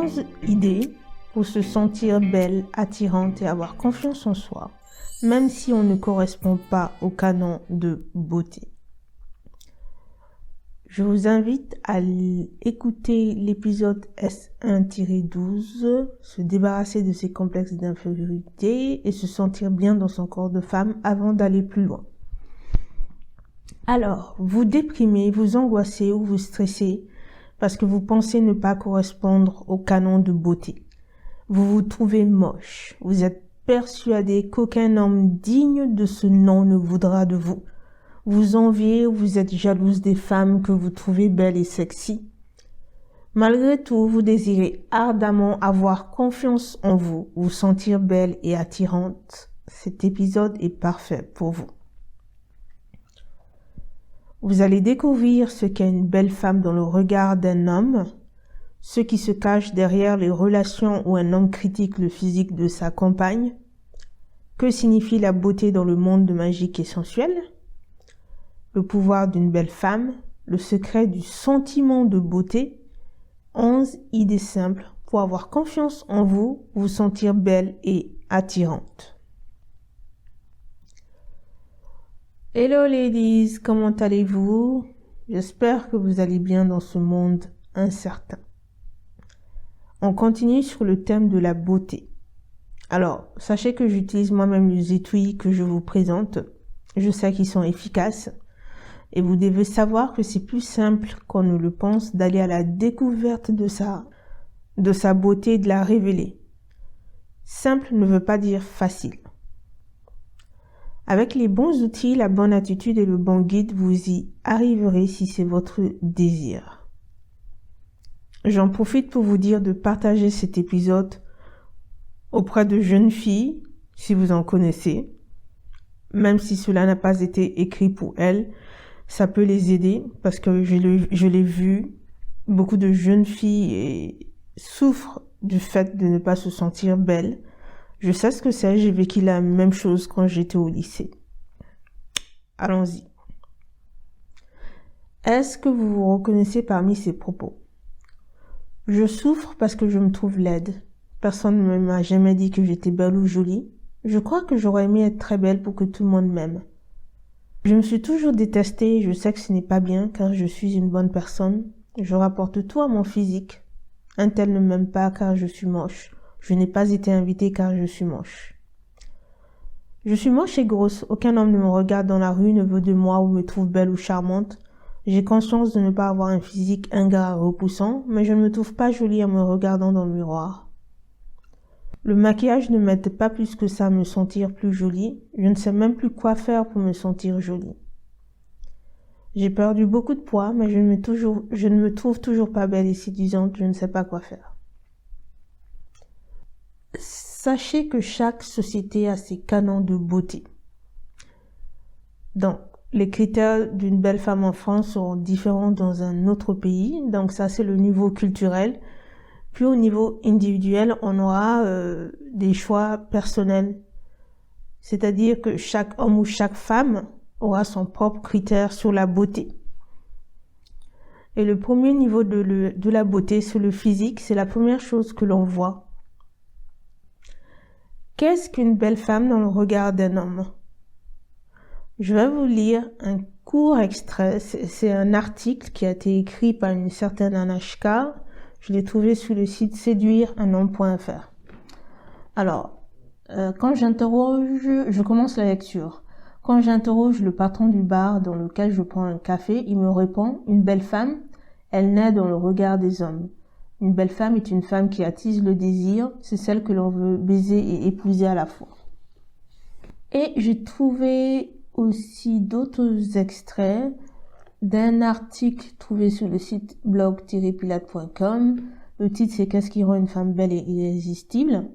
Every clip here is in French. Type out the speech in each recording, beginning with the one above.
11 idées pour se sentir belle, attirante et avoir confiance en soi, même si on ne correspond pas au canon de beauté. Je vous invite à écouter l'épisode S1-12, se débarrasser de ses complexes d'infériorité et se sentir bien dans son corps de femme avant d'aller plus loin. Alors, vous déprimez, vous angoissez ou vous stressez parce que vous pensez ne pas correspondre au canon de beauté. Vous vous trouvez moche. Vous êtes persuadé qu'aucun homme digne de ce nom ne voudra de vous. Vous enviez ou vous êtes jalouse des femmes que vous trouvez belles et sexy. Malgré tout, vous désirez ardemment avoir confiance en vous, vous sentir belle et attirante. Cet épisode est parfait pour vous. Vous allez découvrir ce qu'est une belle femme dans le regard d'un homme, ce qui se cache derrière les relations où un homme critique le physique de sa compagne, que signifie la beauté dans le monde magique et sensuel, le pouvoir d'une belle femme, le secret du sentiment de beauté, 11 idées simples pour avoir confiance en vous, vous sentir belle et attirante. Hello ladies, comment allez-vous? J'espère que vous allez bien dans ce monde incertain. On continue sur le thème de la beauté. Alors, sachez que j'utilise moi-même les outils que je vous présente. Je sais qu'ils sont efficaces. Et vous devez savoir que c'est plus simple qu'on ne le pense d'aller à la découverte de sa beauté et de la révéler. Simple ne veut pas dire facile. Avec les bons outils, la bonne attitude et le bon guide, vous y arriverez si c'est votre désir. J'en profite pour vous dire de partager cet épisode auprès de jeunes filles, si vous en connaissez. Même si cela n'a pas été écrit pour elles, ça peut les aider parce que je l'ai vu, beaucoup de jeunes filles souffrent du fait de ne pas se sentir belles. Je sais ce que c'est, j'ai vécu la même chose quand j'étais au lycée. Allons-y. Est-ce que vous vous reconnaissez parmi ces propos? Je souffre parce que je me trouve laide. Personne ne m'a jamais dit que j'étais belle ou jolie. Je crois que j'aurais aimé être très belle pour que tout le monde m'aime. Je me suis toujours détestée et je sais que ce n'est pas bien car je suis une bonne personne. Je rapporte tout à mon physique. Un tel ne m'aime pas car je suis moche. Je n'ai pas été invitée car je suis moche. Je suis moche et grosse. Aucun homme ne me regarde dans la rue, ne veut de moi ou me trouve belle ou charmante. J'ai conscience de ne pas avoir un physique ingrat et repoussant, mais je ne me trouve pas jolie en me regardant dans le miroir. Le maquillage ne m'aide pas plus que ça à me sentir plus jolie. Je ne sais même plus quoi faire pour me sentir jolie. J'ai perdu beaucoup de poids, mais je ne me trouve toujours pas belle et séduisante. Je ne sais pas quoi faire. Sachez que chaque société a ses canons de beauté. Donc, les critères d'une belle femme en France seront différents dans un autre pays. Donc ça, c'est le niveau culturel. Puis au niveau individuel, on aura des choix personnels. C'est-à-dire que chaque homme ou chaque femme aura son propre critère sur la beauté. Et le premier niveau de la beauté, c'est le physique. C'est la première chose que l'on voit. Qu'est-ce qu'une belle femme dans le regard d'un homme? Je vais vous lire un court extrait. C'est un article qui a été écrit par une certaine Anashka. Je l'ai trouvé sur le site séduireunommes.fr. Alors, je commence la lecture. Quand j'interroge le patron du bar dans lequel je prends un café, il me répond « Une belle femme, elle naît dans le regard des hommes. Une belle femme est une femme qui attise le désir, c'est celle que l'on veut baiser et épouser à la fois. » Et j'ai trouvé aussi d'autres extraits d'un article trouvé sur le site blog-pilate.com. Le titre c'est « Qu'est-ce qui rend une femme belle et irrésistible ?»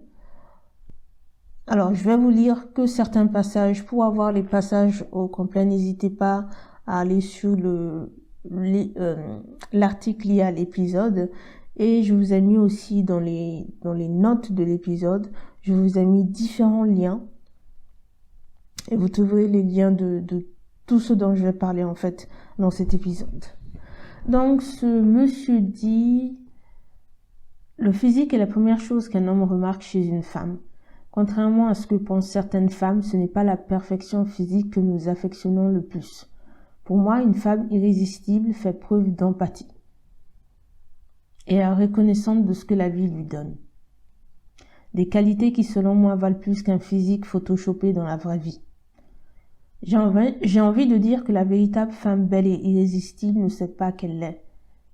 Alors, je vais vous lire que certains passages. Pour avoir les passages au complet, n'hésitez pas à aller sur l'article lié à l'épisode. Et je vous ai mis aussi dans les notes de l'épisode, je vous ai mis différents liens. Et vous trouverez les liens de tout ce dont je vais parler en fait dans cet épisode. Donc, ce monsieur dit... Le physique est la première chose qu'un homme remarque chez une femme. Contrairement à ce que pensent certaines femmes, ce n'est pas la perfection physique que nous affectionnons le plus. Pour moi, une femme irrésistible fait preuve d'empathie et est reconnaissante de ce que la vie lui donne. Des qualités qui, selon moi, valent plus qu'un physique photoshopé dans la vraie vie. J'ai envie de dire que la véritable femme belle et irrésistible ne sait pas qu'elle l'est.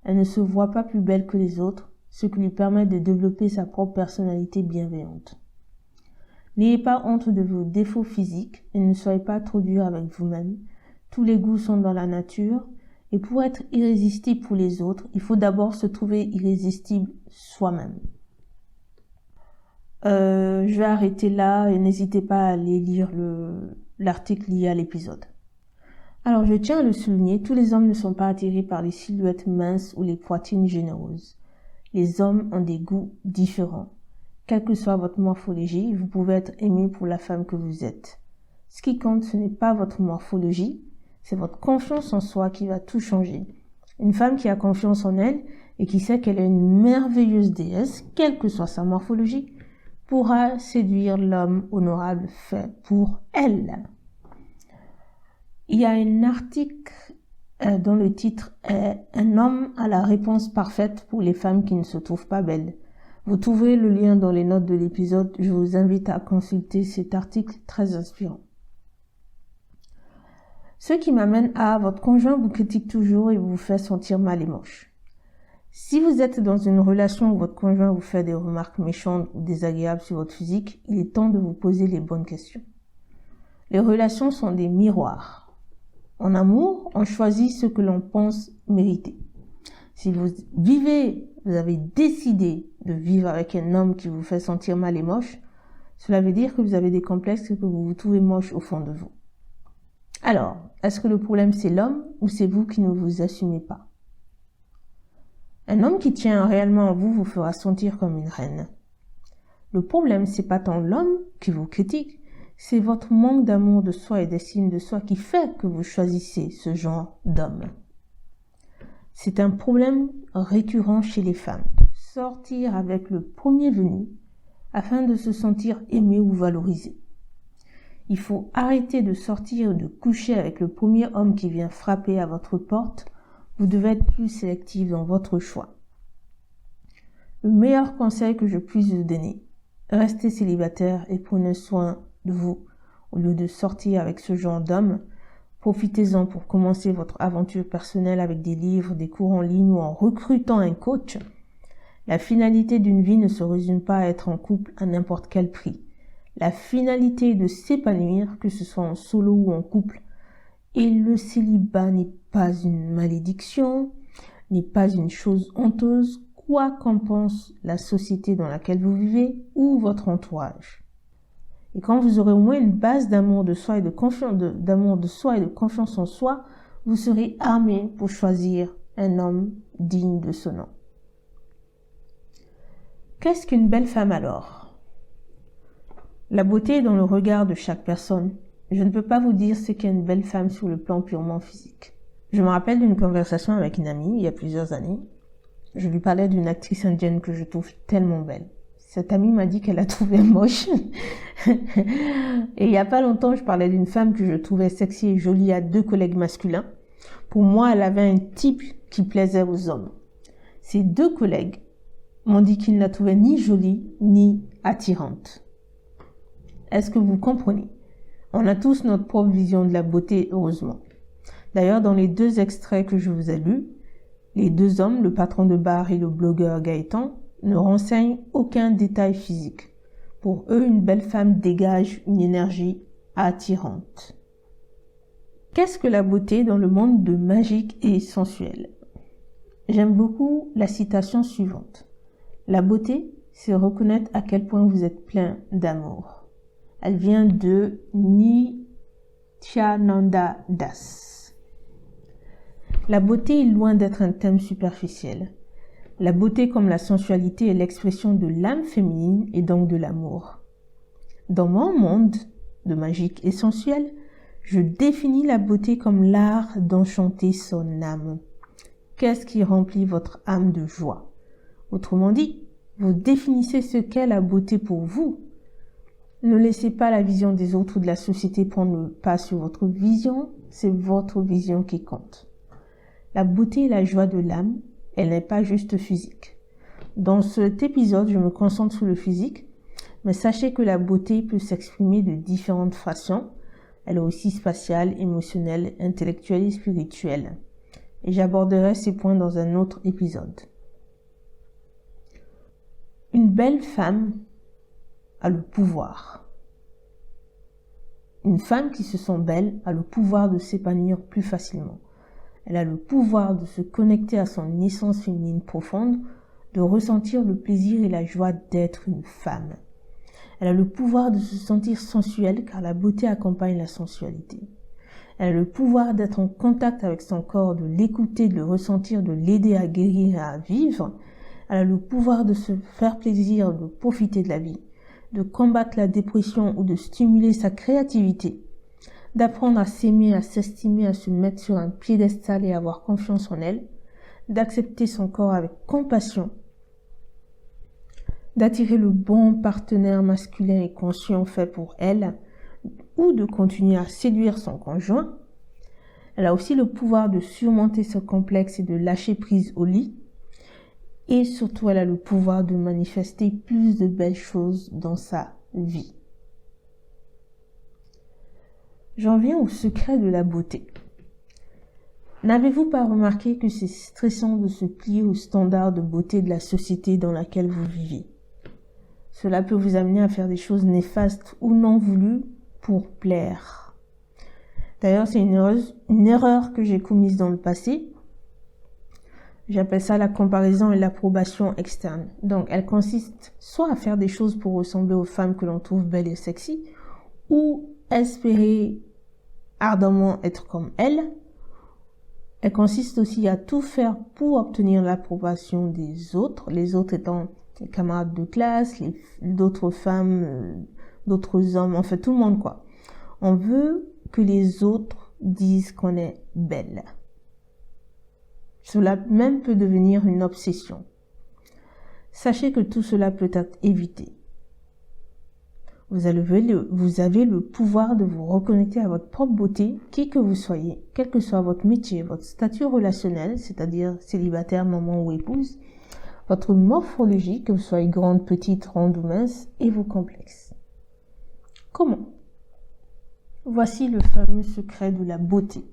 Elle ne se voit pas plus belle que les autres, ce qui lui permet de développer sa propre personnalité bienveillante. N'ayez pas honte de vos défauts physiques et ne soyez pas trop dur avec vous-même. Tous les goûts sont dans la nature et pour être irrésistible pour les autres, il faut d'abord se trouver irrésistible soi-même. Je vais arrêter là et n'hésitez pas à aller lire l'article lié à l'épisode. Alors, je tiens à le souligner, tous les hommes ne sont pas attirés par les silhouettes minces ou les poitrines généreuses. Les hommes ont des goûts différents. Quelle que soit votre morphologie, vous pouvez être aimé pour la femme que vous êtes. Ce qui compte, ce n'est pas votre morphologie, c'est votre confiance en soi qui va tout changer. Une femme qui a confiance en elle et qui sait qu'elle est une merveilleuse déesse, quelle que soit sa morphologie, pourra séduire l'homme honorable fait pour elle. Il y a un article dont le titre est « Un homme a la réponse parfaite pour les femmes qui ne se trouvent pas belles ». Vous trouverez le lien dans les notes de l'épisode. Je vous invite à consulter cet article très inspirant. Ce qui m'amène à votre conjoint vous critique toujours et vous fait sentir mal et moche. Si vous êtes dans une relation où votre conjoint vous fait des remarques méchantes ou désagréables sur votre physique, il est temps de vous poser les bonnes questions. Les relations sont des miroirs. En amour, on choisit ce que l'on pense mériter. Si vous avez décidé de vivre avec un homme qui vous fait sentir mal et moche, cela veut dire que vous avez des complexes et que vous vous trouvez moche au fond de vous. Alors, est-ce que le problème c'est l'homme ou c'est vous qui ne vous assumez pas? Un homme qui tient réellement à vous vous fera sentir comme une reine. Le problème c'est pas tant l'homme qui vous critique, c'est votre manque d'amour de soi et d'estime de soi qui fait que vous choisissez ce genre d'homme. C'est un problème récurrent chez les femmes. Sortir avec le premier venu afin de se sentir aimé ou valorisé. Il faut arrêter de sortir ou de coucher avec le premier homme qui vient frapper à votre porte. Vous devez être plus sélectif dans votre choix. Le meilleur conseil que je puisse vous donner, restez célibataire et prenez soin de vous. Au lieu de sortir avec ce genre d'homme, profitez-en pour commencer votre aventure personnelle avec des livres, des cours en ligne ou en recrutant un coach. La finalité d'une vie ne se résume pas à être en couple à n'importe quel prix. La finalité est de s'épanouir, que ce soit en solo ou en couple. Et le célibat n'est pas une malédiction, n'est pas une chose honteuse, quoi qu'en pense la société dans laquelle vous vivez ou votre entourage. Et quand vous aurez au moins une base d'amour de soi et de confiance en soi, vous serez armé pour choisir un homme digne de ce nom. Qu'est-ce qu'une belle femme alors? La beauté est dans le regard de chaque personne. Je ne peux pas vous dire ce qu'est une belle femme sur le plan purement physique. Je me rappelle d'une conversation avec une amie il y a plusieurs années. Je lui parlais d'une actrice indienne que je trouve tellement belle. Cette amie m'a dit qu'elle la trouvait moche. Et il y a pas longtemps, je parlais d'une femme que je trouvais sexy et jolie à 2 collègues masculins. Pour moi, elle avait un type qui plaisait aux hommes. Ces 2 collègues m'ont dit qu'ils ne la trouvaient ni jolie ni attirante. Est-ce que vous comprenez? On a tous notre propre vision de la beauté, heureusement. D'ailleurs, dans les 2 extraits que je vous ai lus, les 2 hommes, le patron de bar et le blogueur Gaëtan, ne renseignent aucun détail physique. Pour eux, une belle femme dégage une énergie attirante. Qu'est-ce que la beauté dans le monde de magique et sensuel? J'aime beaucoup la citation suivante. La beauté, c'est reconnaître à quel point vous êtes plein d'amour. Elle vient de Nityananda Das. La beauté est loin d'être un thème superficiel. La beauté comme la sensualité est l'expression de l'âme féminine et donc de l'amour. Dans mon monde de magique et sensuel, je définis la beauté comme l'art d'enchanter son âme. Qu'est-ce qui remplit votre âme de joie? Autrement dit, Vous définissez ce qu'est la beauté pour vous. Ne laissez pas la vision des autres ou de la société prendre le pas sur votre vision, c'est votre vision qui compte. La beauté est la joie de l'âme, elle n'est pas juste physique. Dans cet épisode, je me concentre sur le physique, mais sachez que la beauté peut s'exprimer de différentes façons. Elle est aussi spatiale, émotionnelle, intellectuelle et spirituelle. Et j'aborderai ces points dans un autre épisode. Une belle femme a le pouvoir. Une femme qui se sent belle a le pouvoir de s'épanouir plus facilement. Elle a le pouvoir de se connecter à son essence féminine profonde, de ressentir le plaisir et la joie d'être une femme. Elle a le pouvoir de se sentir sensuelle car la beauté accompagne la sensualité. Elle a le pouvoir d'être en contact avec son corps, de l'écouter, de le ressentir, de l'aider à guérir et à vivre. Elle a le pouvoir de se faire plaisir, de profiter de la vie, de combattre la dépression ou de stimuler sa créativité, d'apprendre à s'aimer, à s'estimer, à se mettre sur un piédestal et à avoir confiance en elle, d'accepter son corps avec compassion, d'attirer le bon partenaire masculin et conscient fait pour elle, ou de continuer à séduire son conjoint. Elle a aussi le pouvoir de surmonter ce complexe et de lâcher prise au lit. Et surtout, elle a le pouvoir de manifester plus de belles choses dans sa vie. J'en viens au secret de la beauté. N'avez-vous pas remarqué que c'est stressant de se plier aux standards de beauté de la société dans laquelle vous vivez? Cela peut vous amener à faire des choses néfastes ou non voulues pour plaire. D'ailleurs, c'est une erreur que j'ai commise dans le passé. J'appelle ça la comparaison et l'approbation externe. Donc, elle consiste soit à faire des choses pour ressembler aux femmes que l'on trouve belles et sexy, ou espérer ardemment être comme elles. Elle consiste aussi à tout faire pour obtenir l'approbation des autres, les autres étant les camarades de classe, d'autres femmes, d'autres hommes, en fait tout le monde quoi. On veut que les autres disent qu'on est belle. Cela même peut devenir une obsession. Sachez que tout cela peut être évité. Vous avez le pouvoir de vous reconnecter à votre propre beauté, qui que vous soyez, quel que soit votre métier, votre statut relationnel, c'est-à-dire célibataire, maman ou épouse, votre morphologie, que vous soyez grande, petite, ronde ou mince, et vos complexes. Comment? Voici le fameux secret de la beauté.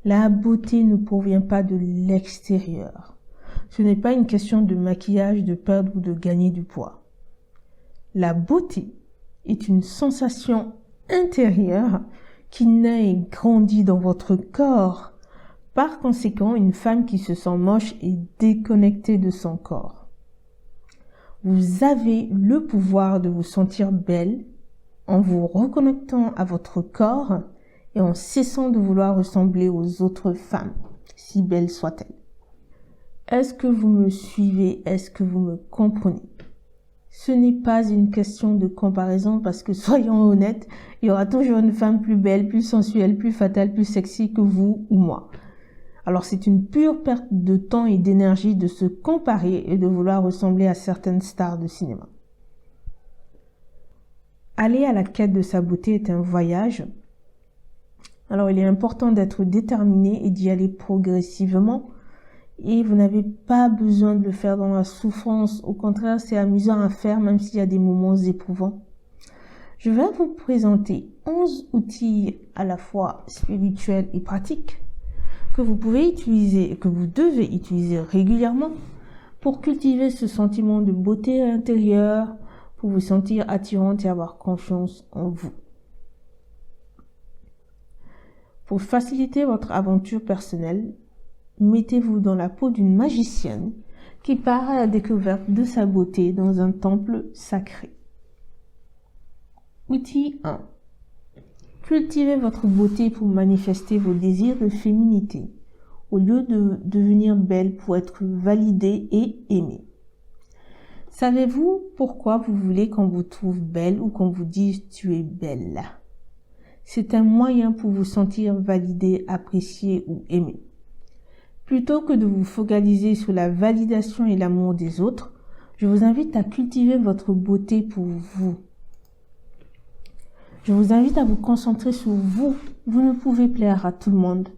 La beauté ne provient pas de l'extérieur. Ce n'est pas une question de maquillage, de perdre ou de gagner du poids. La beauté est une sensation intérieure qui naît et grandit dans votre corps. Par conséquent, une femme qui se sent moche est déconnectée de son corps. Vous avez le pouvoir de vous sentir belle en vous reconnectant à votre corps et en cessant de vouloir ressembler aux autres femmes, si belles soient-elles. Est-ce que vous me suivez? Est-ce que vous me comprenez? Ce n'est pas une question de comparaison parce que, soyons honnêtes, il y aura toujours une femme plus belle, plus sensuelle, plus fatale, plus sexy que vous ou moi. Alors c'est une pure perte de temps et d'énergie de se comparer et de vouloir ressembler à certaines stars de cinéma. Aller à la quête de sa beauté est un voyage. Alors il est important d'être déterminé et d'y aller progressivement. Et vous n'avez pas besoin de le faire dans la souffrance. Au contraire, c'est amusant à faire même s'il y a des moments éprouvants. Je vais vous présenter 11 outils à la fois spirituels et pratiques que vous pouvez utiliser et que vous devez utiliser régulièrement pour cultiver ce sentiment de beauté intérieure, pour vous sentir attirante et avoir confiance en vous. Pour faciliter votre aventure personnelle, mettez-vous dans la peau d'une magicienne qui part à la découverte de sa beauté dans un temple sacré. Outil 1. Cultivez votre beauté pour manifester vos désirs de féminité, au lieu de devenir belle pour être validée et aimée. Savez-vous pourquoi vous voulez qu'on vous trouve belle ou qu'on vous dise « tu es belle » ? C'est un moyen pour vous sentir validée, appréciée ou aimée. Plutôt que de vous focaliser sur la validation et l'amour des autres, Je vous invite à cultiver votre beauté pour vous. Je vous invite à vous concentrer sur vous. Vous ne pouvez plaire à tout le monde.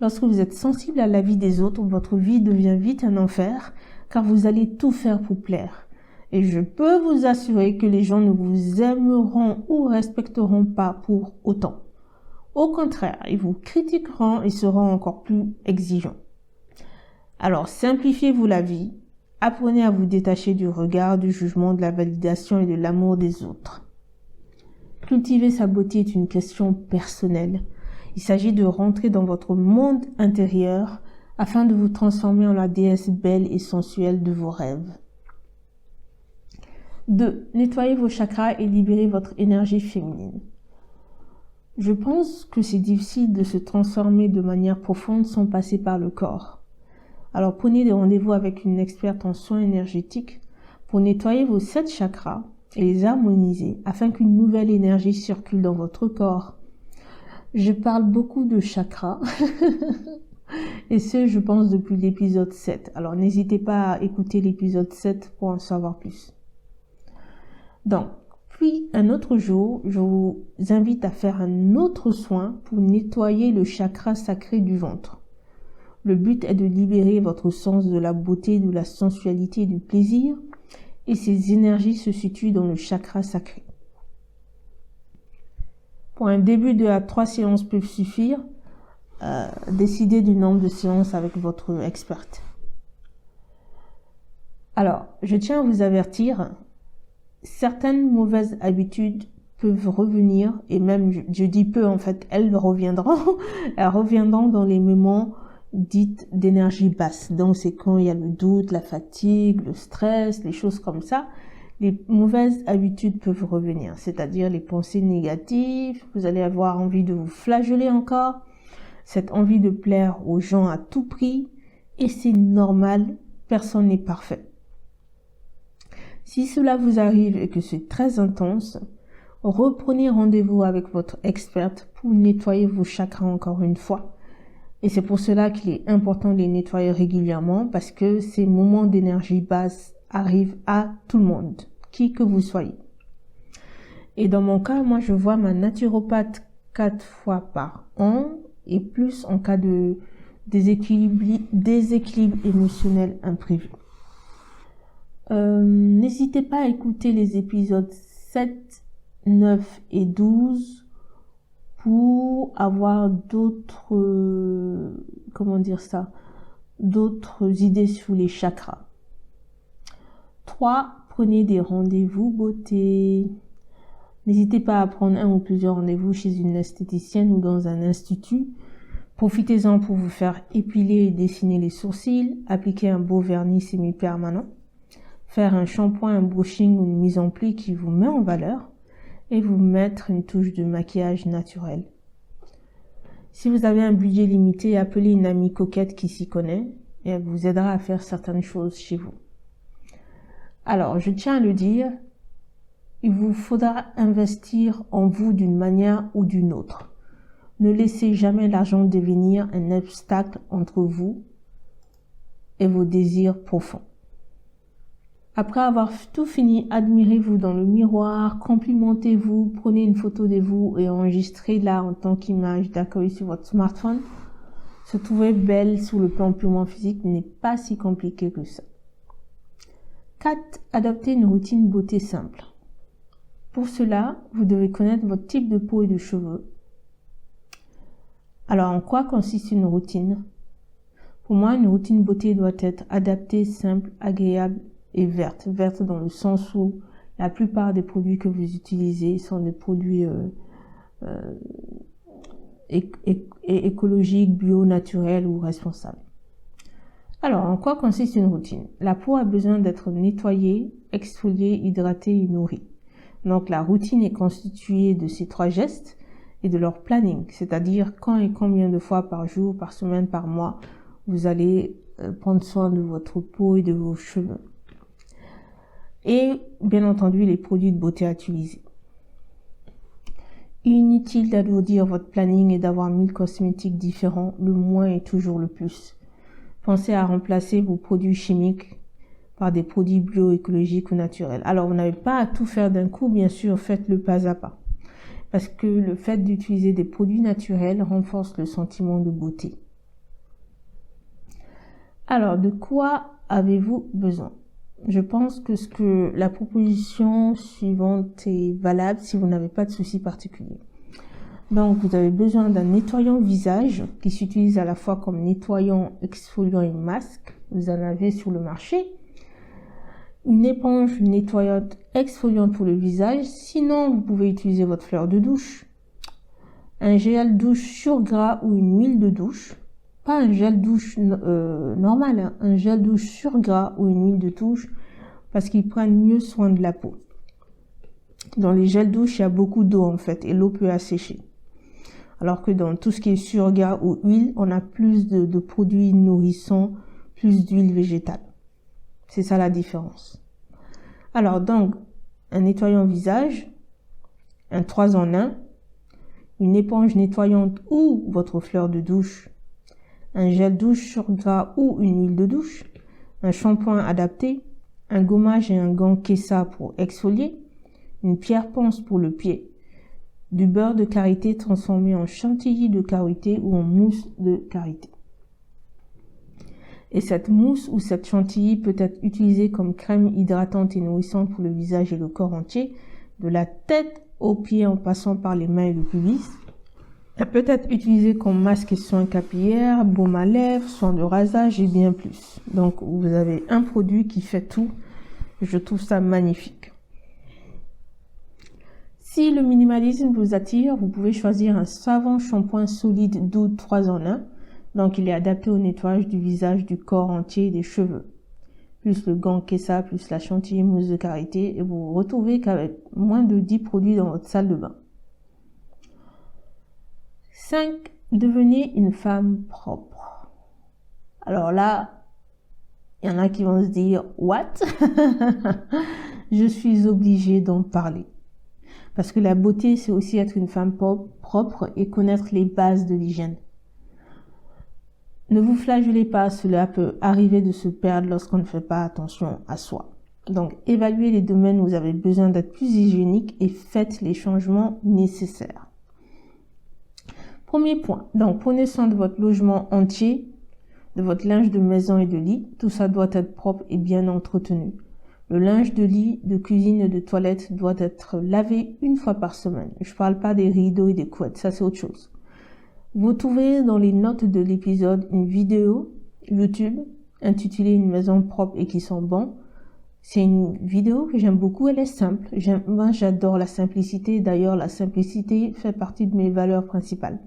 Lorsque vous êtes sensible à la vie des autres, votre vie devient vite un enfer, car vous allez tout faire pour plaire. Et je peux vous assurer que les gens ne vous aimeront ou respecteront pas pour autant. Au contraire, ils vous critiqueront et seront encore plus exigeants. Alors, simplifiez-vous la vie. Apprenez à vous détacher du regard, du jugement, de la validation et de l'amour des autres. Cultiver sa beauté est une question personnelle. Il s'agit de rentrer dans votre monde intérieur afin de vous transformer en la déesse belle et sensuelle de vos rêves. 2. Nettoyez vos chakras et libérez votre énergie féminine. Je pense que c'est difficile de se transformer de manière profonde sans passer par le corps. Alors prenez des rendez-vous avec une experte en soins énergétiques pour nettoyer vos 7 chakras et les harmoniser afin qu'une nouvelle énergie circule dans votre corps. Je parle beaucoup de chakras et ce, je pense, depuis l'épisode 7. Alors n'hésitez pas à écouter l'épisode 7 pour en savoir plus. Donc, puis un autre jour, je vous invite à faire un autre soin pour nettoyer le chakra sacré du ventre. Le but est de libérer votre sens de la beauté, de la sensualité et du plaisir, et ces énergies se situent dans le chakra sacré. Pour un début de 2 à 3 séances peuvent suffire. Décidez du nombre de séances avec votre experte. Alors, je tiens à vous avertir, certaines mauvaises habitudes peuvent revenir, et même, je dis peu en fait, elles reviendront dans les moments dits d'énergie basse. Donc c'est quand il y a le doute, la fatigue, le stress, les choses comme ça. Les mauvaises habitudes peuvent revenir, c'est-à-dire les pensées négatives, vous allez avoir envie de vous flageller encore, cette envie de plaire aux gens à tout prix, et c'est normal, personne n'est parfait. Si cela vous arrive et que c'est très intense, reprenez rendez-vous avec votre experte pour nettoyer vos chakras encore une fois. Et c'est pour cela qu'il est important de les nettoyer régulièrement, parce que ces moments d'énergie basse arrivent à tout le monde, qui que vous soyez. Et dans mon cas, moi je vois ma naturopathe 4 fois par an, et plus en cas de déséquilibre émotionnel imprévu. N'hésitez pas à écouter les épisodes 7, 9 et 12 pour avoir d'autres idées sur les chakras. 3. Prenez des rendez-vous beauté. N'hésitez pas à prendre un ou plusieurs rendez-vous chez une esthéticienne ou dans un institut. Profitez-en pour vous faire épiler et dessiner les sourcils, appliquer un beau vernis semi-permanent, faire un shampoing, un brushing ou une mise en pli qui vous met en valeur, et vous mettre une touche de maquillage naturel. Si vous avez un budget limité, appelez une amie coquette qui s'y connaît et elle vous aidera à faire certaines choses chez vous. Alors, je tiens à le dire, il vous faudra investir en vous d'une manière ou d'une autre. Ne laissez jamais l'argent devenir un obstacle entre vous et vos désirs profonds. Après avoir tout fini, admirez-vous dans le miroir, complimentez-vous, prenez une photo de vous et enregistrez-la en tant qu'image d'accueil sur votre smartphone. Se trouver belle sur le plan purement physique n'est pas si compliqué que ça. 4. Adoptez une routine beauté simple. Pour cela, vous devez connaître votre type de peau et de cheveux. Alors, en quoi consiste une routine? Pour moi, une routine beauté doit être adaptée, simple, agréable et verte. Verte dans le sens où la plupart des produits que vous utilisez sont des produits écologiques, bio, naturels ou responsables. Alors, en quoi consiste une routine? La peau a besoin d'être nettoyée, exfoliée, hydratée et nourrie. Donc, la routine est constituée de ces 3 gestes et de leur planning, c'est-à-dire quand et combien de fois par jour, par semaine, par mois, vous allez prendre soin de votre peau et de vos cheveux. Et bien entendu, les produits de beauté à utiliser. Inutile d'alourdir votre planning et d'avoir 1000 cosmétiques différents, le moins est toujours le plus. Pensez à remplacer vos produits chimiques par des produits bioécologiques ou naturels. Alors, vous n'avez pas à tout faire d'un coup, bien sûr, faites-le pas à pas. Parce que le fait d'utiliser des produits naturels renforce le sentiment de beauté. Alors, de quoi avez-vous besoin? Je pense que la proposition suivante est valable si vous n'avez pas de soucis particuliers. Donc, vous avez besoin d'un nettoyant visage qui s'utilise à la fois comme nettoyant, exfoliant et masque. Vous en avez sur le marché. Une éponge nettoyante exfoliante pour le visage. Sinon, vous pouvez utiliser votre fleur de douche. Un gel douche sur gras ou une huile de douche. Pas un gel douche normal, hein. Un gel douche sur gras ou une huile de douche parce qu'ils prennent mieux soin de la peau. Dans les gels douche, il y a beaucoup d'eau en fait et l'eau peut assécher. Alors que dans tout ce qui est sur gras ou huile, on a plus de produits nourrissants, plus d'huile végétale. C'est ça la différence. Alors donc, un nettoyant visage, un 3 en 1, une éponge nettoyante ou votre fleur de douche, un gel douche sur gras ou une huile de douche, un shampoing adapté, un gommage et un gant Kessa pour exfolier, une pierre ponce pour le pied, du beurre de karité transformé en chantilly de karité ou en mousse de karité. Et cette mousse ou cette chantilly peut être utilisée comme crème hydratante et nourrissante pour le visage et le corps entier, de la tête aux pieds en passant par les mains et le pubis. Elle peut être utilisée comme masque et soin capillaire, baume à lèvres, soin de rasage et bien plus. Donc vous avez un produit qui fait tout. Je trouve ça magnifique. Si le minimalisme vous attire, vous pouvez choisir un savon shampoing solide doux 3 en 1. Donc, il est adapté au nettoyage du visage, du corps entier et des cheveux. Plus le gant Kessa, plus la chantilly mousse de karité. Et vous vous retrouvez qu'avec moins de 10 produits dans votre salle de bain. 5. Devenez une femme propre. Alors là, il y en a qui vont se dire « What ?» Je suis obligée d'en parler. Parce que la beauté, c'est aussi être une femme propre et connaître les bases de l'hygiène. Ne vous flagellez pas, cela peut arriver de se perdre lorsqu'on ne fait pas attention à soi. Donc, évaluez les domaines où vous avez besoin d'être plus hygiénique et faites les changements nécessaires. Premier point. Donc, prenez soin de votre logement entier, de votre linge de maison et de lit. Tout ça doit être propre et bien entretenu. Le linge de lit, de cuisine et de toilette doit être lavé 1 fois par semaine. Je ne parle pas des rideaux et des couettes, ça c'est autre chose. Vous trouvez dans les notes de l'épisode une vidéo YouTube intitulée « Une maison propre et qui sent bon ». C'est une vidéo que j'aime beaucoup, elle est simple. Moi j'adore la simplicité, d'ailleurs la simplicité fait partie de mes valeurs principales.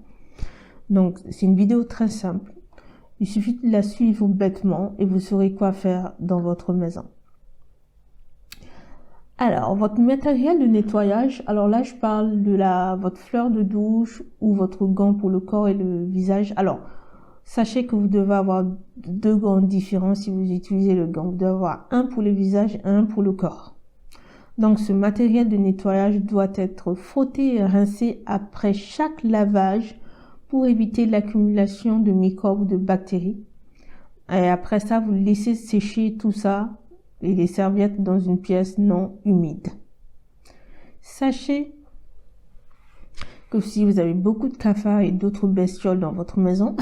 Donc c'est une vidéo très simple. Il suffit de la suivre bêtement et vous saurez quoi faire dans votre maison. Alors, votre matériel de nettoyage, alors là, je parle de votre fleur de douche ou votre gant pour le corps et le visage. Alors, sachez que vous devez avoir 2 gants différents si vous utilisez le gant. Vous devez avoir un pour le visage et un pour le corps. Donc, ce matériel de nettoyage doit être frotté et rincé après chaque lavage pour éviter l'accumulation de microbes ou de bactéries. Et après ça, vous laissez sécher tout ça et les serviettes dans une pièce non humide. Sachez que si vous avez beaucoup de cafards et d'autres bestioles dans votre maison,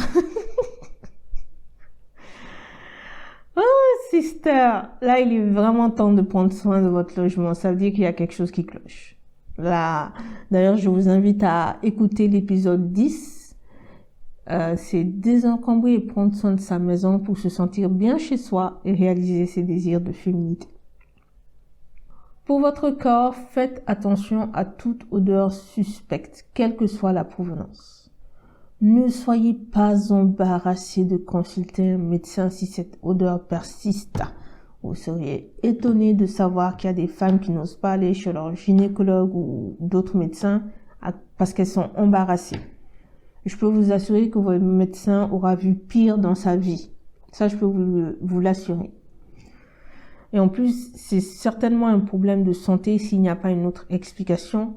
oh sister, là il est vraiment temps de prendre soin de votre logement. Ça veut dire qu'il y a quelque chose qui cloche. Là, d'ailleurs, je vous invite à écouter l'épisode 10. C'est désencombrer et prendre soin de sa maison pour se sentir bien chez soi et réaliser ses désirs de féminité. Pour votre corps, faites attention à toute odeur suspecte, quelle que soit la provenance. Ne soyez pas embarrassé de consulter un médecin si cette odeur persiste. Vous seriez étonné de savoir qu'il y a des femmes qui n'osent pas aller chez leur gynécologue ou d'autres médecins parce qu'elles sont embarrassées. Je peux vous assurer que votre médecin aura vu pire dans sa vie. Ça, je peux vous l'assurer. Et en plus, c'est certainement un problème de santé s'il n'y a pas une autre explication,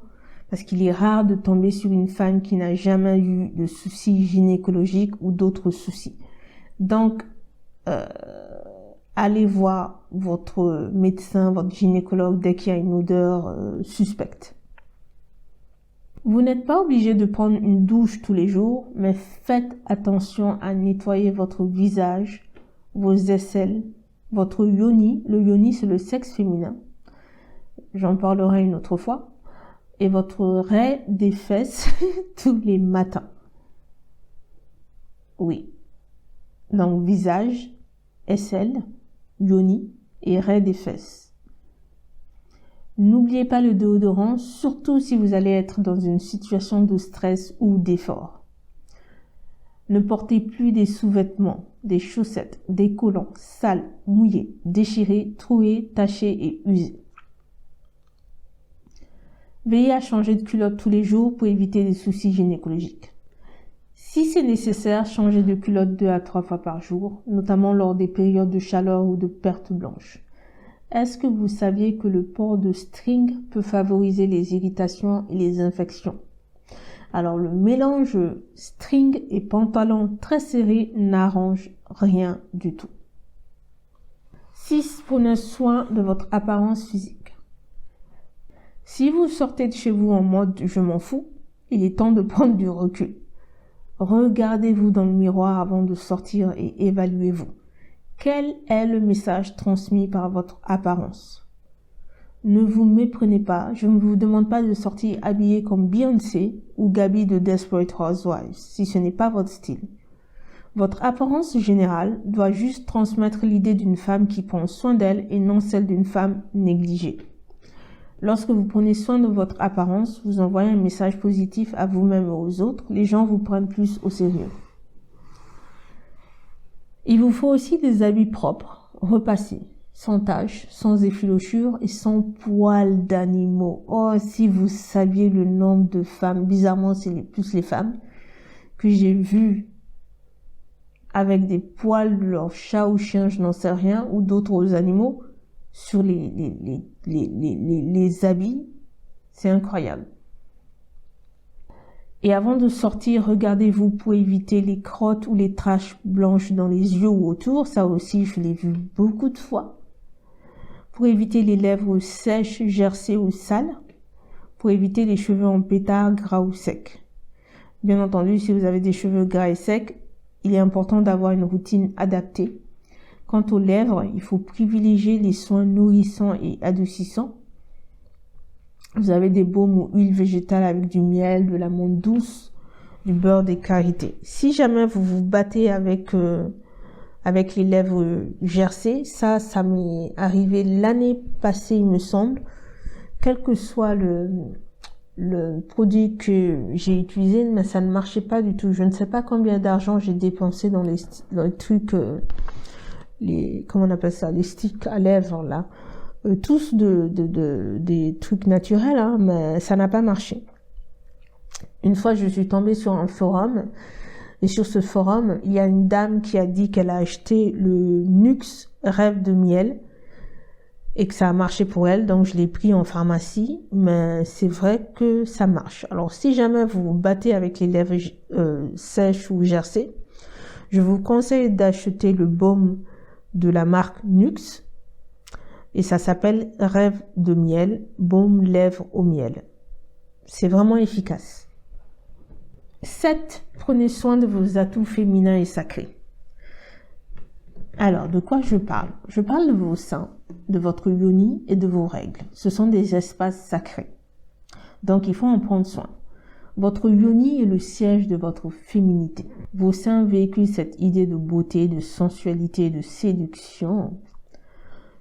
parce qu'il est rare de tomber sur une femme qui n'a jamais eu de soucis gynécologiques ou d'autres soucis. Donc, allez voir votre médecin, votre gynécologue dès qu'il y a une odeur suspecte. Vous n'êtes pas obligé de prendre une douche tous les jours, mais faites attention à nettoyer votre visage, vos aisselles, votre yoni. Le yoni, c'est le sexe féminin. J'en parlerai une autre fois. Et votre raie des fesses tous les matins. Oui. Donc, visage, aisselle, yoni et raie des fesses. N'oubliez pas le déodorant, surtout si vous allez être dans une situation de stress ou d'effort. Ne portez plus des sous-vêtements, des chaussettes, des collants sales, mouillés, déchirés, troués, tachés et usés. Veillez à changer de culotte tous les jours pour éviter des soucis gynécologiques. Si c'est nécessaire, changez de culotte 2 à 3 fois par jour, notamment lors des périodes de chaleur ou de perte blanche. Est-ce que vous saviez que le port de string peut favoriser les irritations et les infections? Alors le mélange string et pantalon très serré n'arrange rien du tout. 6. Prenez soin de votre apparence physique. Si vous sortez de chez vous en mode « je m'en fous », il est temps de prendre du recul. Regardez-vous dans le miroir avant de sortir et évaluez-vous. Quel est le message transmis par votre apparence? Ne vous méprenez pas, je ne vous demande pas de sortir habillé comme Beyoncé ou Gabi de Desperate Housewives, si ce n'est pas votre style. Votre apparence générale doit juste transmettre l'idée d'une femme qui prend soin d'elle et non celle d'une femme négligée. Lorsque vous prenez soin de votre apparence, vous envoyez un message positif à vous-même et aux autres, les gens vous prennent plus au sérieux. Il vous faut aussi des habits propres, repassés, sans taches, sans effilochures et sans poils d'animaux. Oh, si vous saviez le nombre de femmes, bizarrement c'est plus les femmes, que j'ai vues avec des poils de leur chat ou chien, je n'en sais rien, ou d'autres animaux, sur les habits, c'est incroyable. Et avant de sortir, regardez-vous pour éviter les crottes ou les taches blanches dans les yeux ou autour. Ça aussi, je l'ai vu beaucoup de fois. Pour éviter les lèvres sèches, gercées ou sales. Pour éviter les cheveux en pétard, gras ou secs. Bien entendu, si vous avez des cheveux gras et secs, il est important d'avoir une routine adaptée. Quant aux lèvres, il faut privilégier les soins nourrissants et adoucissants. Vous avez des baumes ou huiles végétales avec du miel, de l'amande douce, du beurre des karités. Si jamais vous vous battez avec les lèvres gercées, ça m'est arrivé l'année passée, il me semble. Quel que soit le produit que j'ai utilisé, mais ça ne marchait pas du tout. Je ne sais pas combien d'argent j'ai dépensé dans les trucs, comment on appelle ça, les sticks à lèvres là. Tous des trucs naturels, hein, mais ça n'a pas marché. Une fois, je suis tombée sur un forum, et sur ce forum, il y a une dame qui a dit qu'elle a acheté le Nux Rêve de miel, et que ça a marché pour elle, donc je l'ai pris en pharmacie, mais c'est vrai que ça marche. Alors, si jamais vous vous battez avec les lèvres sèches ou gercées, je vous conseille d'acheter le baume de la marque Nux, et ça s'appelle Rêve de miel, baume lèvres au miel. C'est vraiment efficace. 7. Prenez soin de vos atouts féminins et sacrés. Alors, de quoi je parle? Je parle de vos seins, de votre yoni et de vos règles. Ce sont des espaces sacrés. Donc, il faut en prendre soin. Votre yoni est le siège de votre féminité. Vos seins véhiculent cette idée de beauté, de sensualité, de séduction.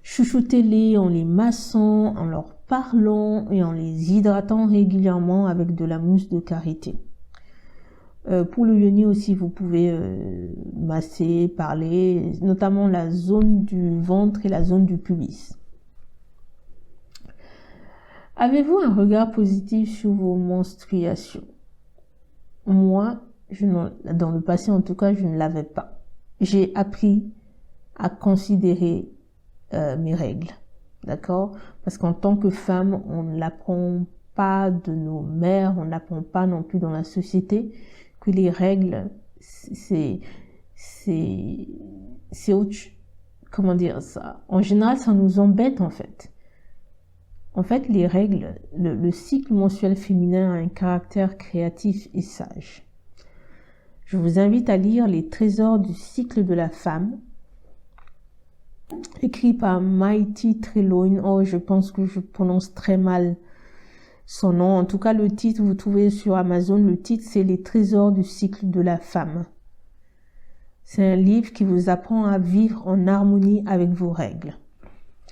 Chouchoutez-les en les massant, en leur parlant et en les hydratant régulièrement avec de la mousse de karité. Pour le yoni aussi, vous pouvez masser, parler, notamment la zone du ventre et la zone du pubis. Avez-vous un regard positif sur vos menstruations? Moi, dans le passé en tout cas, je ne l'avais pas. J'ai appris à considérer mes règles, d'accord? Parce qu'en tant que femme, on ne l'apprend pas de nos mères, on ne l'apprend pas non plus dans la société, que les règles, c'est autre, comment dire ça? En général, ça nous embête en fait. En fait, les règles, le cycle mensuel féminin a un caractère créatif et sage. Je vous invite à lire Les trésors du cycle de la femme, écrit par Mighty Trelawney. Oh, je pense que je prononce très mal son nom. En tout cas, le titre, vous trouvez sur Amazon, le titre, c'est Les trésors du cycle de la femme. C'est un livre qui vous apprend à vivre en harmonie avec vos règles.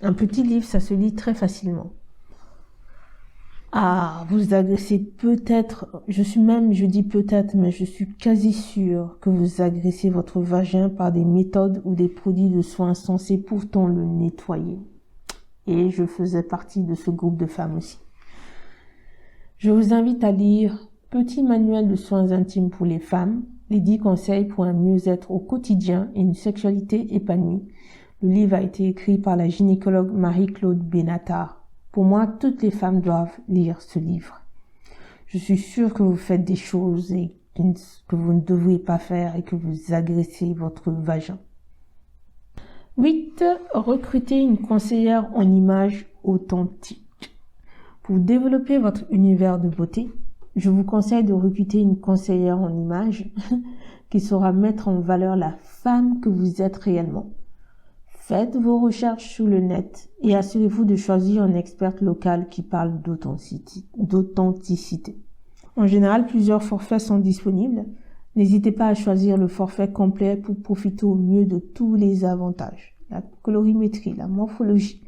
Un petit livre, ça se lit très facilement. Ah, vous agressez peut-être, je dis peut-être, mais je suis quasi sûre que vous agressez votre vagin par des méthodes ou des produits de soins censés pourtant le nettoyer. Et je faisais partie de ce groupe de femmes aussi. Je vous invite à lire Petit manuel de soins intimes pour les femmes, les 10 conseils pour un mieux-être au quotidien et une sexualité épanouie. Le livre a été écrit par la gynécologue Marie-Claude Benatar. Pour moi, toutes les femmes doivent lire ce livre. Je suis sûre que vous faites des choses que vous ne devriez pas faire et que vous agressez votre vagin. 8. Recrutez une conseillère en image authentique. Pour développer votre univers de beauté, je vous conseille de recruter une conseillère en image qui saura mettre en valeur la femme que vous êtes réellement. Faites vos recherches sur le net et assurez-vous de choisir une experte locale qui parle d'authenticité. En général, plusieurs forfaits sont disponibles. N'hésitez pas à choisir le forfait complet pour profiter au mieux de tous les avantages. La colorimétrie, la morphologie,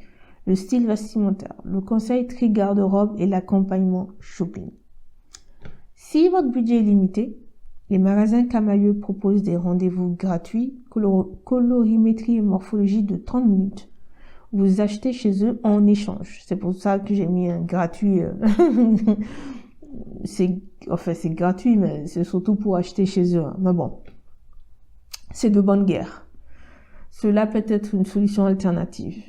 le style vestimentaire, le conseil tri garde-robe et l'accompagnement shopping. Si votre budget est limité, les magasins Camaïeu proposent des rendez-vous gratuits, colorimétrie et morphologie de 30 minutes. Vous achetez chez eux en échange. C'est pour ça que j'ai mis un gratuit. C'est gratuit, mais c'est surtout pour acheter chez eux. Mais bon, c'est de bonne guerre. Cela peut être une solution alternative.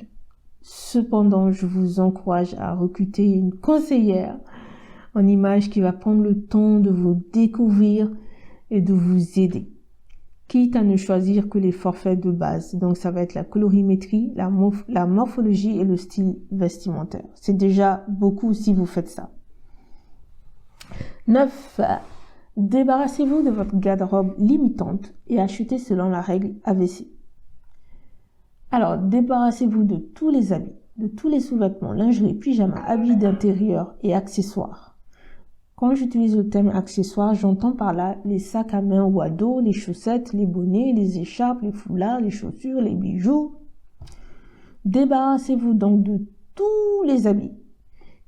Cependant, je vous encourage à recruter une conseillère en image qui va prendre le temps de vous découvrir et de vous aider, quitte à ne choisir que les forfaits de base. Donc, ça va être la colorimétrie, la morphologie et le style vestimentaire. C'est déjà beaucoup si vous faites ça. 9. Débarrassez-vous de votre garde-robe limitante et achetez selon la règle AVC. Alors, débarrassez-vous de tous les habits, de tous les sous-vêtements, lingerie, pyjama, habits d'intérieur et accessoires. Quand j'utilise le terme accessoires, j'entends par là les sacs à main ou à dos, les chaussettes, les bonnets, les écharpes, les foulards, les chaussures, les bijoux. Débarrassez-vous donc de tous les habits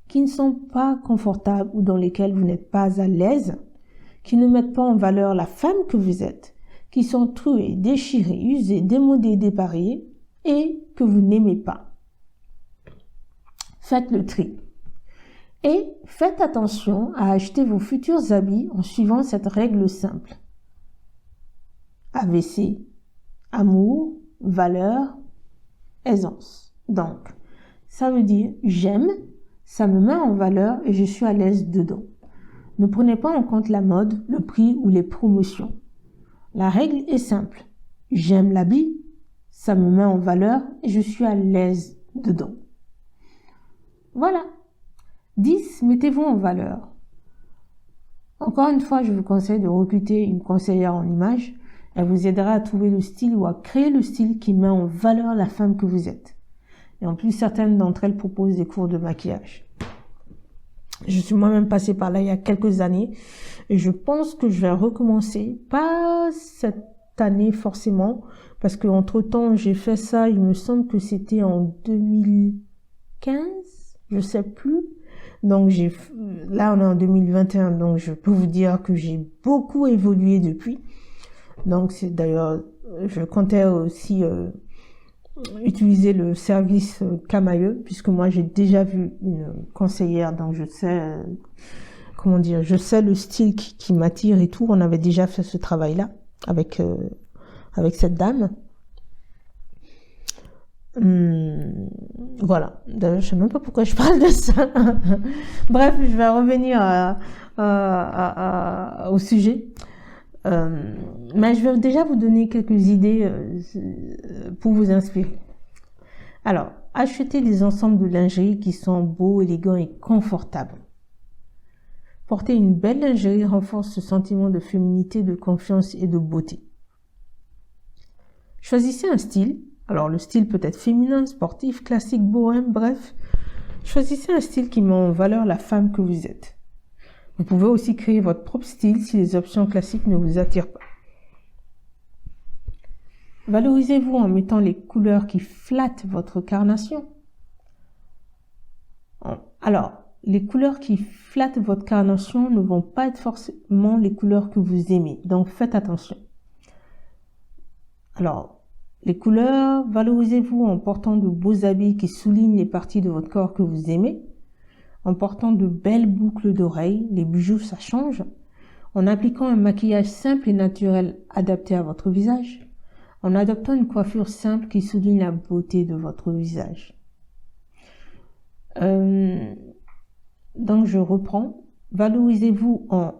qui ne sont pas confortables ou dans lesquels vous n'êtes pas à l'aise, qui ne mettent pas en valeur la femme que vous êtes, qui sont troués, déchirés, usés, démodés, dépareillés et que vous n'aimez pas. Faites le tri. Et faites attention à acheter vos futurs habits en suivant cette règle simple. AVC, amour, valeur, aisance. Donc, ça veut dire j'aime, ça me met en valeur et je suis à l'aise dedans. Ne prenez pas en compte la mode, le prix ou les promotions. La règle est simple. J'aime l'habit, ça me met en valeur et je suis à l'aise dedans. Voilà. 10. Mettez-vous en valeur. Encore une fois, je vous conseille de recruter une conseillère en image. Elle vous aidera à trouver le style ou à créer le style qui met en valeur la femme que vous êtes. Et en plus, certaines d'entre elles proposent des cours de maquillage. Je suis moi-même passée par là il y a quelques années et je pense que je vais recommencer. Pas cette année forcément, parce que entre-temps, j'ai fait ça, il me semble que c'était en 2015, je sais plus. Donc là on est en 2021, donc je peux vous dire que j'ai beaucoup évolué depuis. Donc c'est d'ailleurs, je comptais aussi utiliser le service Camaïeu, puisque moi j'ai déjà vu une conseillère, donc je sais je sais le style qui m'attire et tout. On avait déjà fait ce travail-là avec cette dame. Voilà. D'ailleurs, je sais même pas pourquoi je parle de ça. Bref, je vais revenir au sujet. Mais je vais déjà vous donner quelques idées pour vous inspirer. Alors, achetez des ensembles de lingerie qui sont beaux, élégants et confortables. Porter une belle lingerie renforce ce sentiment de féminité, de confiance et de beauté. Choisissez un style. Alors, le style peut être féminin, sportif, classique, bohème, bref. Choisissez un style qui met en valeur la femme que vous êtes. Vous pouvez aussi créer votre propre style si les options classiques ne vous attirent pas. Valorisez-vous en mettant les couleurs qui flattent votre carnation. Alors, les couleurs qui flattent votre carnation ne vont pas être forcément les couleurs que vous aimez, donc faites attention. Alors, les couleurs, valorisez-vous en portant de beaux habits qui soulignent les parties de votre corps que vous aimez, en portant de belles boucles d'oreilles, les bijoux ça change, en appliquant un maquillage simple et naturel adapté à votre visage, en adoptant une coiffure simple qui souligne la beauté de votre visage. Donc je reprends, valorisez-vous en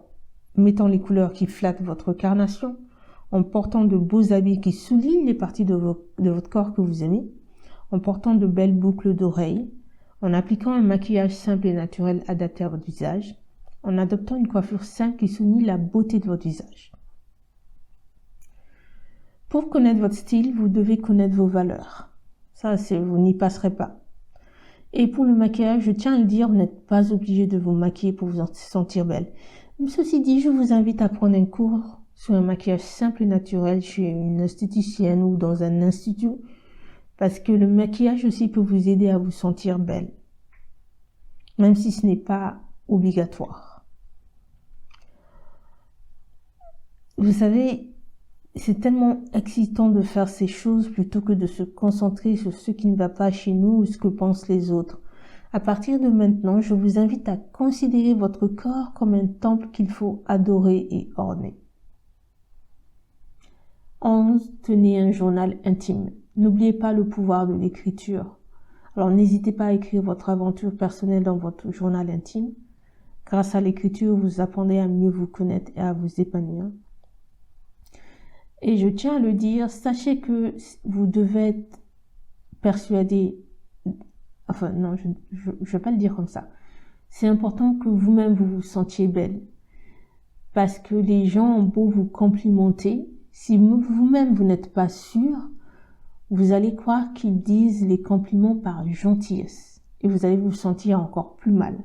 mettant les couleurs qui flattent votre carnation, en portant de beaux habits qui soulignent les parties de votre corps que vous aimez, en portant de belles boucles d'oreilles, en appliquant un maquillage simple et naturel adapté à votre visage, en adoptant une coiffure simple qui souligne la beauté de votre visage. Pour connaître votre style, vous devez connaître vos valeurs. Ça, vous n'y passerez pas. Et pour le maquillage, je tiens à le dire, vous n'êtes pas obligé de vous maquiller pour vous sentir belle. Ceci dit, je vous invite à prendre un cours sur un maquillage simple et naturel chez une esthéticienne ou dans un institut, parce que le maquillage aussi peut vous aider à vous sentir belle, même si ce n'est pas obligatoire. Vous savez, c'est tellement excitant de faire ces choses plutôt que de se concentrer sur ce qui ne va pas chez nous ou ce que pensent les autres. À partir de maintenant, je vous invite à considérer votre corps comme un temple qu'il faut adorer et orner. 11. Tenez un journal intime. N'oubliez pas le pouvoir de l'écriture. Alors n'hésitez pas à écrire votre aventure personnelle dans votre journal intime. Grâce à l'écriture, vous apprendrez à mieux vous connaître et à vous épanouir. Et je tiens à le dire, sachez que vous devez être persuadé, enfin non, je vais pas le dire comme ça. C'est important que vous-même vous vous sentiez belle. Parce que les gens ont beau vous complimenter, si vous-même vous n'êtes pas sûr, vous allez croire qu'ils disent les compliments par gentillesse. Et vous allez vous sentir encore plus mal.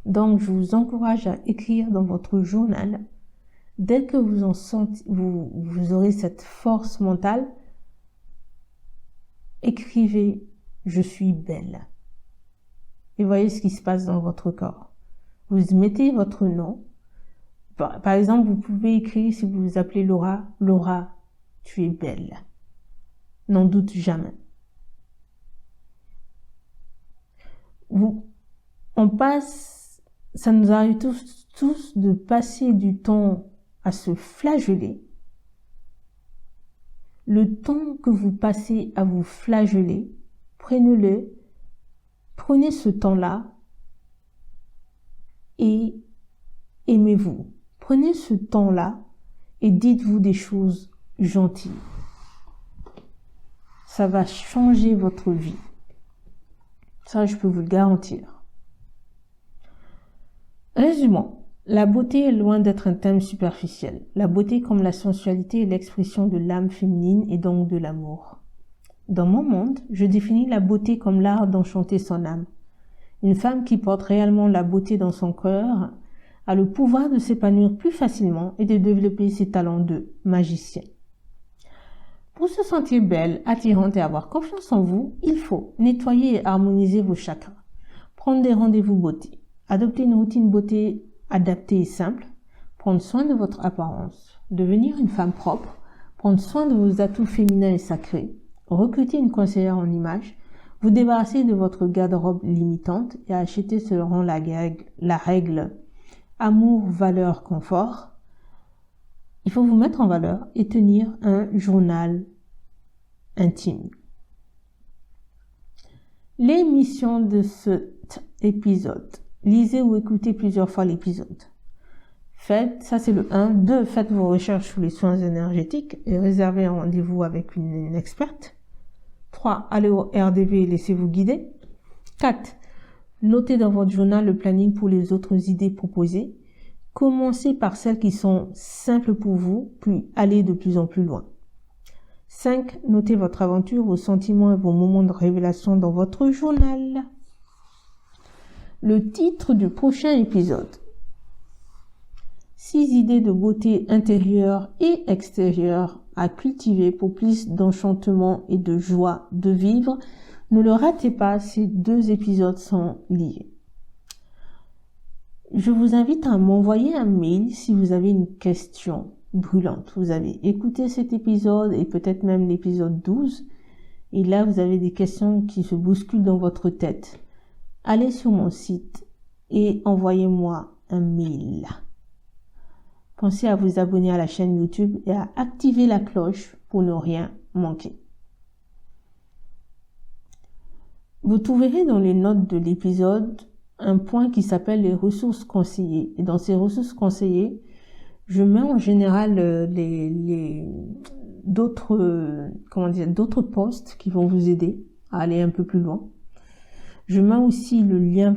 Donc je vous encourage à écrire dans votre journal. Dès que vous aurez cette force mentale, écrivez « Je suis belle ». Et voyez ce qui se passe dans votre corps. Vous mettez votre nom. Par exemple, vous pouvez écrire, si vous vous appelez Laura, « Laura, tu es belle ». N'en doute jamais. Ça nous arrive tous de passer du temps à se flageller. Le temps que vous passez à vous flageller, prenez ce temps-là et aimez-vous. Prenez ce temps-là et dites-vous des choses gentilles. Ça va changer votre vie. Ça, je peux vous le garantir. Résumons. La beauté est loin d'être un thème superficiel. La beauté comme la sensualité est l'expression de l'âme féminine et donc de l'amour. Dans mon monde, je définis la beauté comme l'art d'enchanter son âme. Une femme qui porte réellement la beauté dans son cœur a le pouvoir de s'épanouir plus facilement et de développer ses talents de magicienne. Pour se sentir belle, attirante et avoir confiance en vous, il faut nettoyer et harmoniser vos chakras, prendre des rendez-vous beauté, adopter une routine beauté adaptée et simple, prendre soin de votre apparence, devenir une femme propre, prendre soin de vos atouts féminins et sacrés, recruter une conseillère en image, vous débarrasser de votre garde-robe limitante et acheter selon la règle amour, valeur, confort. Il faut vous mettre en valeur et tenir un journal intime. Les missions de cet épisode. Lisez ou écoutez plusieurs fois l'épisode. Ça c'est le 1. 2. Faites vos recherches sur les soins énergétiques et réservez un rendez-vous avec une experte. 3. 3. Allez au RDV et laissez-vous guider. 4. Notez dans votre journal le planning pour les autres idées proposées. Commencez par celles qui sont simples pour vous, puis allez de plus en plus loin. 5. Notez votre aventure, vos sentiments et vos moments de révélation dans votre journal. Le titre du prochain épisode. 6 idées de beauté intérieure et extérieure à cultiver pour plus d'enchantement et de joie de vivre. Ne le ratez pas, ces 2 épisodes sont liés. Je vous invite à m'envoyer un mail si vous avez une question brûlante. Vous avez écouté cet épisode et peut-être même l'épisode 12. Et là, vous avez des questions qui se bousculent dans votre tête. Allez sur mon site et envoyez-moi un mail. Pensez à vous abonner à la chaîne YouTube et à activer la cloche pour ne rien manquer. Vous trouverez dans les notes de l'épisode un point qui s'appelle les ressources conseillées. Et dans ces ressources conseillées, je mets en général d'autres posts qui vont vous aider à aller un peu plus loin. Je mets aussi le lien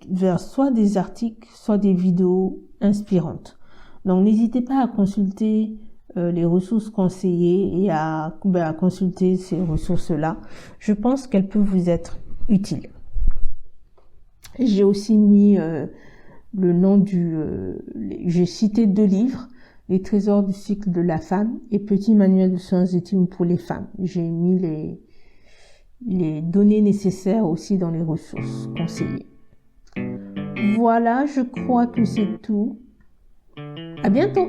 vers soit des articles, soit des vidéos inspirantes. Donc, n'hésitez pas à consulter les ressources conseillées et à consulter ces ressources-là. Je pense qu'elles peuvent vous être utiles. J'ai aussi mis le nom j'ai cité 2 livres, Les trésors du cycle de la femme et Petit manuel de soins intimes pour les femmes. J'ai mis les données nécessaires aussi dans les ressources conseillées. Voilà, je crois que c'est tout. À bientôt!